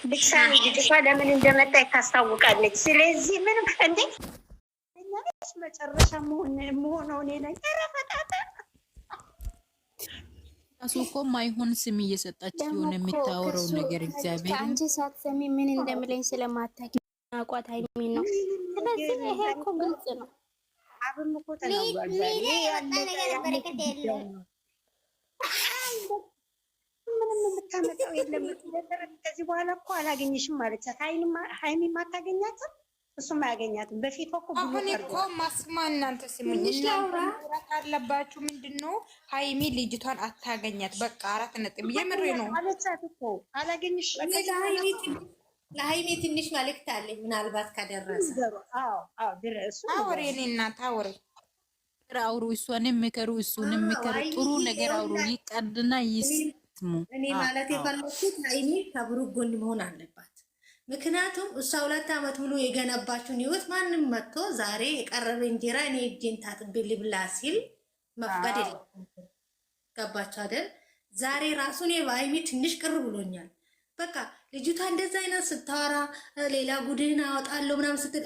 ብቻ ልጅቷ ለምን እንደመጣች ታስታውቃለች። ስለዚህ ምንም እንዴ መጨረሻ መሆነው እኔ ነኝ። ኧረ ፈጣጣ እሱ እኮ ማይሆን ስም እየሰጣች ሲሆን የምታወራው ነገር እግዚአብሔር አንቺ ሳትሰሚ ምን እንደምለኝ ስለማታውቂ አቋት ሀይሚ ነው። ስለዚህ ይሄ እኮ ግልጽ ነው። አብም እኮ ተናግሯል። ነገር በረከት የለውም ምንም የምታመጣው የለም። ከዚህ በኋላ እኮ አላገኝሽም ማለት ሀይሚ አታገኛትም፣ እሱም አያገኛትም። በፊት እኮ አሁን እኮ ማስማ እናንተ ስሙኝ አለባችሁ። ምንድነው ሀይሚ ልጅቷን አታገኛት። በቃ 4 ነጥብ የምሬ ነው አለቻት እኮ አላገኝሽ። ለሀይሚ ትንሽ መልእክት አለኝ፣ ምናልባት ከደረሰ አውሬ እኔና ታውሬ አውሩ፣ እሷንም ምከሩ፣ እሱንም ምከሩ፣ ጥሩ ነገር አውሩ፣ ይቀድና ይስሙ። እኔ ማለት የፈለኩት ሀይሚ ከብሩክ ጎን መሆን አለባት። ምክንያቱም እሷ 2 ዓመት ሙሉ የገነባችውን ህይወት ማንም መጥቶ ዛሬ የቀረበ እንጀራ እኔ እጄን ታጥቤ ልብላ ሲል መፍቀድ የለም። ገባችሁ አይደል? ዛሬ ራሱን በሀይሚ ትንሽ ቅር ብሎኛል። በቃ ልጅቷ እንደዛ አይነት ስታወራ ሌላ ጉድህን አወጣለሁ ምናምን ስትል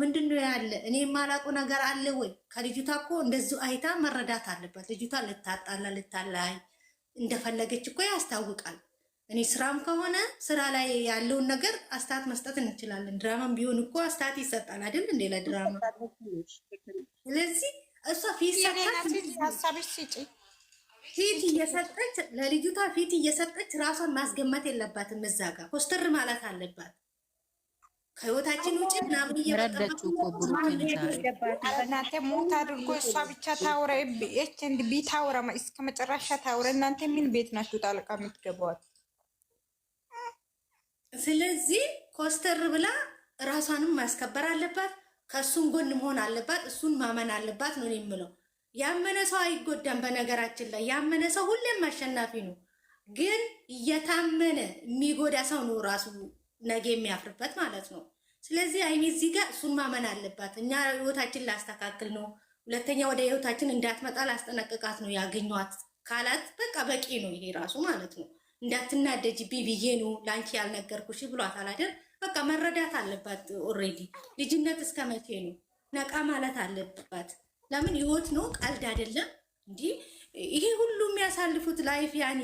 ምንድነው ያለ እኔ የማላውቀው ነገር አለ ወይ? ከልጅቷ እኮ እንደዚሁ አይታ መረዳት አለባት። ልጅቷ ልታጣላ ልታላይ እንደፈለገች እኮ ያስታውቃል። እኔ ስራም ከሆነ ስራ ላይ ያለውን ነገር አስተያየት መስጠት እንችላለን። ድራማም ቢሆን እኮ አስተያየት ይሰጣል አይደል? እንደ ለድራማ ስለዚህ እሷ ፊት እየሰጠች ለልጅቷ ፊት እየሰጠች ራሷን ማስገመት የለባትም። እዛ ጋር ኮስተር ማለት አለባት። ከህይወታችን ውጭ ምናምን እየረዳችሁ እኮ ብሩክን እናንተ ሞት አድርጎ እሷ ብቻ ታውራ እንድ ቢታውራ እስከ መጨረሻ ታውራ። እናንተ ምን ቤት ናችሁ ጣልቃ የምትገባዋል? ስለዚህ ኮስተር ብላ ራሷንም ማስከበር አለባት። ከእሱን ጎን መሆን አለባት። እሱን ማመን አለባት ነው የምለው። ያመነ ሰው አይጎዳም። በነገራችን ላይ ያመነ ሰው ሁሌም አሸናፊ ነው። ግን እየታመነ የሚጎዳ ሰው ነው ራሱ ነገ የሚያፍርበት ማለት ነው። ስለዚህ አይኔ እዚህ ጋር እሱን ማመን አለባት። እኛ ህይወታችን ላስተካክል ነው፣ ሁለተኛ ወደ ህይወታችን እንዳትመጣ ላስጠነቅቃት ነው ያገኘኋት ካላት በቃ በቂ ነው ይሄ ራሱ ማለት ነው። እንዳትናደጅብኝ ብዬ ነው ለአንቺ ያልነገርኩሽ ብሏታል አይደል? በቃ መረዳት አለባት። ኦልሬዲ ልጅነት እስከ መቼ ነው? ነቃ ማለት አለባት። ለምን ህይወት ነው፣ ቀልድ አይደለም። እንዲህ ይሄ ሁሉ የሚያሳልፉት ላይፍ ያኔ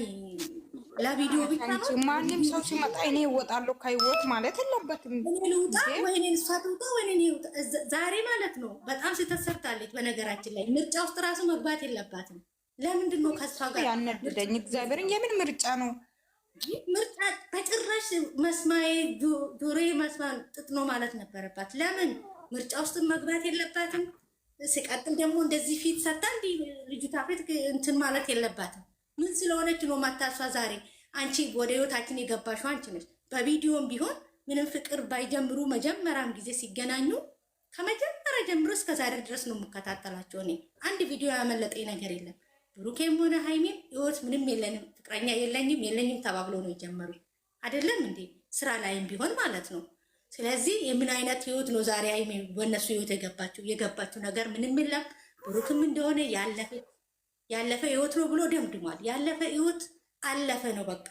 ለቪዲዮ ብቻ ነው። ማንም ሰው ሲመጣ እኔ እወጣለሁ ከህይወት ማለት የለበትም። እኔ ልውጣ ወይኔ እሷ ትውጣ ወይኔ ልውጣ ዛሬ ማለት ነው። በጣም ስተሰርታለች። በነገራችን ላይ ምርጫ ውስጥ ራሱ መግባት የለባትም። ለምንድን ነው ከሷ ጋር ያነደደኝ? እግዚአብሔርን የምን ምርጫ ነው? ምርጫ በጭራሽ መስማዬ ጆሮዬ መስማ ጥጥ ነው ማለት ነበረባት። ለምን ምርጫ ውስጥ መግባት የለባትም። ሲቀጥል ደግሞ እንደዚህ ፊት ሰታ እንዲህ ልጅቷ ፊት እንትን ማለት የለባትም። ምን ስለሆነች ነው ማታሷ? ዛሬ አንቺ ወደ ህይወታችን የገባሽው አንቺ ነሽ። በቪዲዮም ቢሆን ምንም ፍቅር ባይጀምሩ መጀመሪያም ጊዜ ሲገናኙ ከመጀመሪያ ጀምሮ እስከ ዛሬ ድረስ ነው የምከታተላቸው። እኔ አንድ ቪዲዮ ያመለጠኝ ነገር የለም። ብሩኬም ሆነ ሃይሜም ህይወት ምንም የለንም፣ ፍቅረኛ የለኝም ተባብሎ ነው የጀመሩ አይደለም እንዴ? ስራ ላይም ቢሆን ማለት ነው። ስለዚህ የምን አይነት ህይወት ነው ዛሬ ሃይሜ በእነሱ ህይወት የገባችው ነገር ምንም የለም። ብሩክም እንደሆነ ያለፈ ህይወት ነው ብሎ ደምድሟል። ያለፈ ህይወት አለፈ ነው በቃ።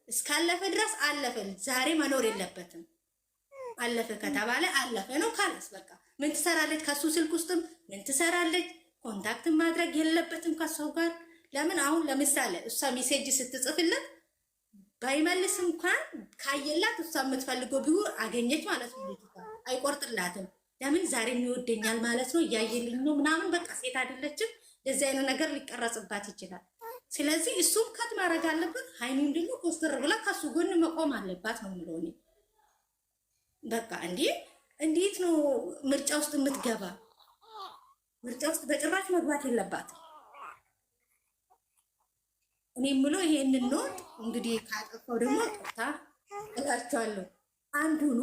እስካለፈ ድረስ አለፈ። ዛሬ መኖር የለበትም። አለፈ ከተባለ አለፈ ነው ካለስ በቃ ምን ትሰራለች? ከሱ ስልክ ውስጥም ምን ትሰራለች? ኮንታክት ማድረግ የለበትም ከሰው ጋር። ለምን አሁን ለምሳሌ እሷ ሜሴጅ ስትጽፍለት ባይመልስ እንኳን ካየላት እሷ የምትፈልገው ቢሆን አገኘች ማለት ነው። ልጅቷ አይቆርጥላትም። ለምን ዛሬ ይወደኛል ማለት ነው፣ እያየልኝ ነው ምናምን። በቃ ሴት አይደለችም። ለዚህ አይነት ነገር ሊቀረጽባት ይችላል። ስለዚህ እሱም ከት ማድረግ አለበት። ሃይሚም ደግሞ ኮስተር ብላ ከሱ ጎን መቆም አለባት ነው የምለው እኔ። በቃ እንዴት ነው ምርጫ ውስጥ የምትገባ? ምርጫ ውስጥ በጭራሽ መግባት የለባትም። እኔ የምለው ይሄንን ነው። እንግዲህ ካጠፋው ደግሞ ቅርታ እላቸዋለሁ። አንዱኑ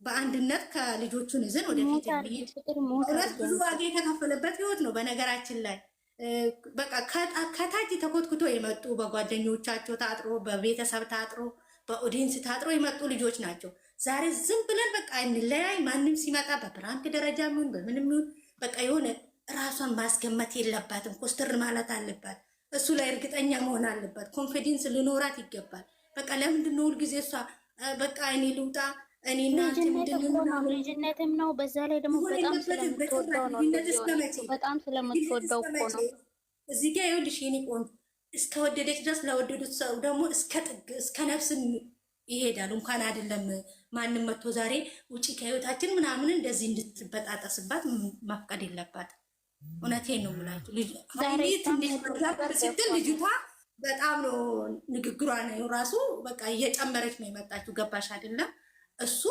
በአንድነት ከልጆቹን ይዘን ወደፊት የሚሄድ እውነት ብዙ ዋጋ የተከፈለበት ህይወት ነው። በነገራችን ላይ በቃ ከታች ተኮትኩቶ የመጡ በጓደኞቻቸው ታጥሮ፣ በቤተሰብ ታጥሮ፣ በኦዲየንስ ታጥሮ የመጡ ልጆች ናቸው። ዛሬ ዝም ብለን በቃ እንለያይ ማንም ሲመጣ በፕራንክ ደረጃ ምን በምንም ይሁን በቃ የሆነ ራሷን ማስገመት የለባትም። ኮስተር ማለት አለባት። እሱ ላይ እርግጠኛ መሆን አለባት። ኮንፊደንስ ሊኖራት ይገባል። በቃ ለምንድን ነው ሁልጊዜ እሷ በቃ እኔ ልውጣ እኔ እናንተ ልጅነትም ነው። በዛ ላይ ደግሞ በጣም ስለምትወደው ነው። በጣም ስለምትወደው እኮ ነው። እዚህ ጋር ይኸውልሽ የኔ ቆንጆ እስከወደደች ድረስ ለወደዱት ሰው ደግሞ እስከ ጥግ እስከ ነፍስን ይሄዳል። እንኳን አይደለም ማንም መጥቶ ዛሬ ውጪ ከህይወታችን ምናምን እንደዚህ እንድትበጣጠስባት መፍቀድ የለባት። እውነቴን ነው የምላችሁ። ትንሽ ስትል ልጅቷ በጣም ነው ንግግሯ ነው ራሱ በቃ እየጨመረች ነው የመጣችው። ገባሽ አይደለም? እሱ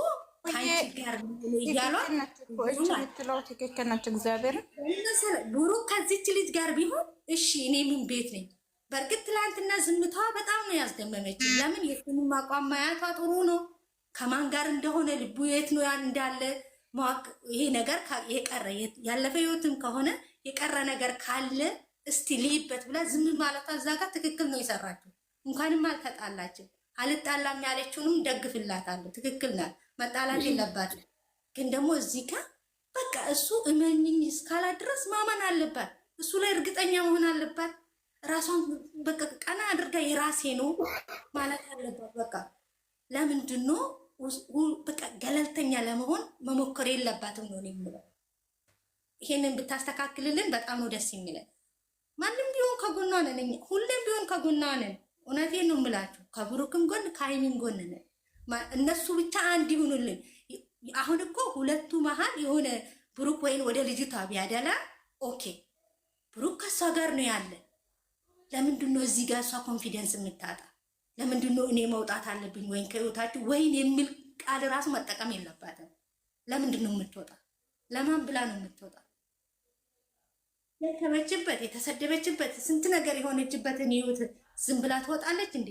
ከአንቺ ጋር እያሏት ትክክል ናቸው። እግዚአብሔር ብሩክ ከዚች ልጅ ጋር ቢሆን እሺ እኔ ምን ቤት ነኝ። በእርግጥ ትላንትና ዝምታዋ በጣም ነው ያስደመመችኝ። ለምን የቱንም አቋም ማያቷ ጥሩ ነው። ከማን ጋር እንደሆነ ልቡ የት ነው እንዳለ ማወቅ። ይሄ ነገር የቀረ ያለፈ ህይወትም ከሆነ የቀረ ነገር ካለ እስቲ ልይበት ብላ ዝም ማለቷ እዛ ጋር ትክክል ነው የሰራችው። እንኳንም አልተጣላችም። አልጣላም ያለችውንም ደግፍላታለሁ። ትክክል ናት። መጣላት የለባትም። ግን ደግሞ እዚህ ጋር በቃ እሱ እመኝኝ እስካላት ድረስ ማመን አለባት። እሱ ላይ እርግጠኛ መሆን አለባት። ራሷን በቃ ቀና አድርጋ የራሴ ነው ማለት አለባት። በቃ ለምንድን ነው በቃ ገለልተኛ ለመሆን መሞከር የለባትም ነው የምለው። ይሄንን ብታስተካክልልን በጣም ነው ደስ የሚለን። ማንም ቢሆን ከጎኗ ነን፣ ሁሌም ቢሆን ከጎኗ ነን። እውነቴን ነው የምላችሁ። ከብሩክም ጎን ከሀይሚም ጎን ነን። እነሱ ብቻ አንድ ይሁኑልን። አሁን እኮ ሁለቱ መሀል የሆነ ብሩክ ወይን ወደ ልጅቷ ቢያደላ ኦኬ፣ ብሩክ ከሷ ጋር ነው ያለ። ለምንድን ነው እዚህ ጋር እሷ ኮንፊደንስ የምታጣ? ለምንድን ነው እኔ መውጣት አለብኝ ወይን ከህይወታችሁ ወይን የሚል ቃል ራሱ መጠቀም የለባትም። ለምንድን ነው የምትወጣ? ለማን ብላ ነው የምትወጣ? የተመችበት የተሰደበችበት ስንት ነገር የሆነችበትን ህይወት ዝም ብላ ትወጣለች እንዴ?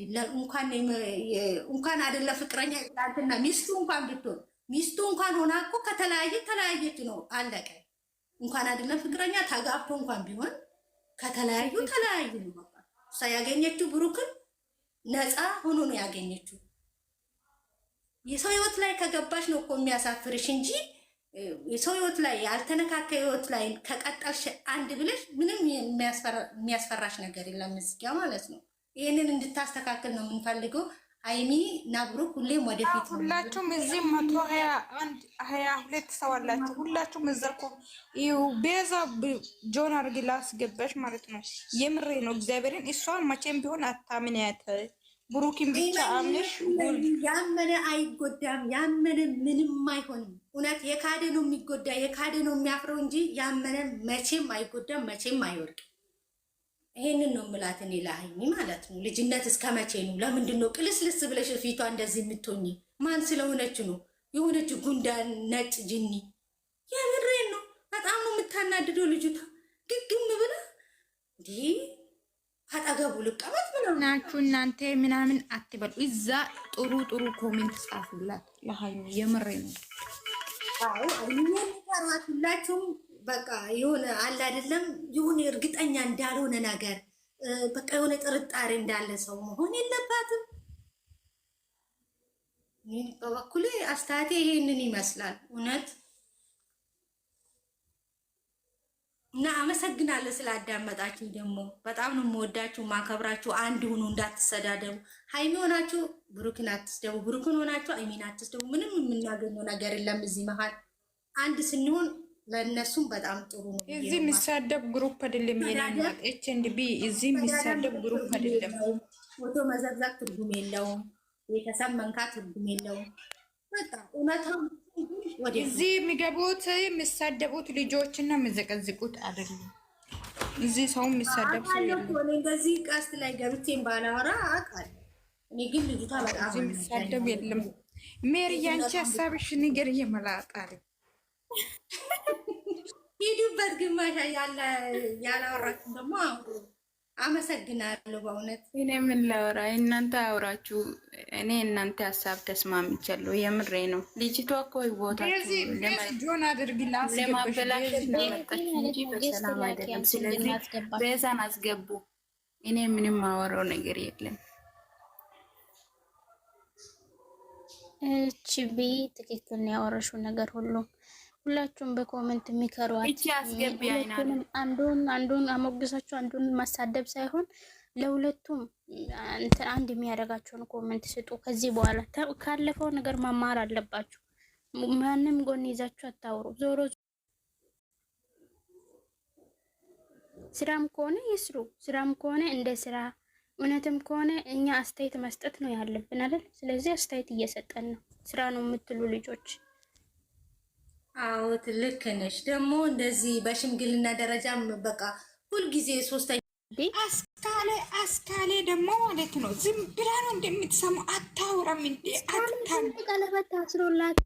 እንኳን አይደለ ፍቅረኛ ትላንትና ሚስቱ እንኳን ብትሆን ሚስቱ እንኳን ሆና እኮ ተለያየች ነው አለቀ። እንኳን አይደለም ፍቅረኛ ተጋብቶ እንኳን ቢሆን ከተለያዩ ተለያዩ ነው። እሷ ያገኘችው ብሩክን ነፃ ሆኖ ነው ያገኘችው። የሰው ህይወት ላይ ከገባሽ ነው እኮ የሚያሳፍርሽ እንጂ የሰው ህይወት ላይ ያልተነካከ ህይወት ላይ ከቀጠልሽ አንድ ብለሽ ምንም የሚያስፈራሽ ነገር የለም እዚጋ ማለት ነው። ይህንን እንድታስተካክል ነው የምንፈልገው። ሀይሚ እና ብሩክ ሁሌም ወደፊት ነው። ሁላችሁም እዚህ 122 ሰው አላችሁ። ሁላችሁም እዛ እኮ ቤዛ ጆን አድርጊ ላስገባሽ ማለት ነው። የምሬ ነው እግዚአብሔርን። እሷን መቼም ቢሆን አታምንያት። ብሩክን ብቻ አምነሽ ያመነ አይጎዳም። ያመነ ምንም አይሆንም። እውነት የካደ ነው የሚጎዳ፣ የካደ ነው የሚያፍረው እንጂ ያመነ መቼም አይጎዳም፣ መቼም አይወድቅም። ይሄንን ነው የምላት እኔ ለሀይሚ ማለት ነው። ልጅነት እስከ መቼ ነው? ለምንድን ነው ቅልስልስ ብለሽ ፊቷ እንደዚህ የምትሆኝ? ማን ስለሆነች ነው? የሆነች ጉንዳን ነጭ ጅኒ። የምሬን ነው። በጣም ነው የምታናድደው ልጅቷ። ግግም ብላ እንዲህ አጠገቡ ልቀመጥ ብለው ናችሁ እናንተ ምናምን አትበሉ። እዛ ጥሩ ጥሩ ኮሜንት ጻፉላት ለሀይሚ። የምሬ ነው። አዎ የሚቀርባት ሁላችሁም በቃ የሆነ አለ አይደለም የሆነ እርግጠኛ እንዳልሆነ ነገር በቃ የሆነ ጥርጣሬ እንዳለ ሰው መሆን የለባትም። በበኩሌ አስተያየቴ ይሄንን ይመስላል እውነት። እና አመሰግናለሁ ስላዳመጣችሁ። ደግሞ በጣም ነው የምወዳችሁ ማከብራችሁ። አንድ ሁኑ፣ እንዳትሰዳደቡ። ሀይሚ ሆናችሁ ብሩክን አትስደቡ፣ ብሩክን ሆናችሁ ሀይሚን አትስደቡ። ምንም የምናገኘው ነገር የለም እዚህ መሀል። አንድ ስንሆን ለእነሱም በጣም ጥሩ ነው። እዚህ የሚሳደብ ግሩፕ አይደለም። የናት ኤችኤንቢ እዚህ የሚሳደብ ግሩፕ አይደለም። ፎቶ መዘግዛግ ትርጉም የለውም። ቤተሰብ መንካት ትርጉም የለውም። በቃ እውነታው እዚህ የሚገቡት የሚሳደቡት ልጆችና የሚዘቀዝቁት አይደለም። እዚህ ሰው የሚሳደብ ሰው የለም። እንደዚህ ቀስት ላይ ገብቼን ባላወራ አውቃለሁ። እኔ ግን ልጅቷ በጣም የሚሳደብ የለም። ሜሪ ያንቺ ሀሳብሽ ንገር እየመላጣል ሂዱበት። ግማሽ ያላወራችሁ ደግሞ አመሰግናለሁ በእውነት። እኔ ምን ላወራ? እናንተ አውራችሁ እኔ እናንተ ሀሳብ ተስማምቻለሁ። የምሬ ነው። ልጅቷ እኮ ቦታችሁ ጆን አድርግላት ለማበላሸት መጣች እንጂ በሰላም አይደለም። ስለዚህ በዛን አስገቡ። እኔ ምንም ማወራው ነገር የለም። እቺ ቢ ትክክል ነው ያወራሽው ነገር ሁሉ። ሁላችሁም በኮሜንት የሚከሯት እቺ አስገቢ አይናል። አንዱን አሞግሳችሁ አንዱን ማሳደብ ሳይሆን ለሁለቱም እንትን አንድ የሚያደርጋቸውን ኮሜንት ስጡ። ከዚህ በኋላ ካለፈው ነገር መማር አለባችሁ። ማንም ጎን ይዛችሁ አታውሩ። ዞሮ ስራም ከሆነ ይስሩ፣ ስራም ከሆነ እንደ ስራ፣ እውነትም ከሆነ እኛ አስተያየት መስጠት ነው ያለብን አይደል? ስለዚህ አስተያየት እየሰጠን ነው። ስራ ነው የምትሉ ልጆች አዎ ልክ ነሽ። ደግሞ እንደዚህ በሽምግልና ደረጃም በቃ ሁልጊዜ ሶስተኛ አስካሌ ደግሞ ማለት ነው ዝም ብላ ነው እንደምትሰማው አታውራም እንዴ? ቀለበት አስሮላት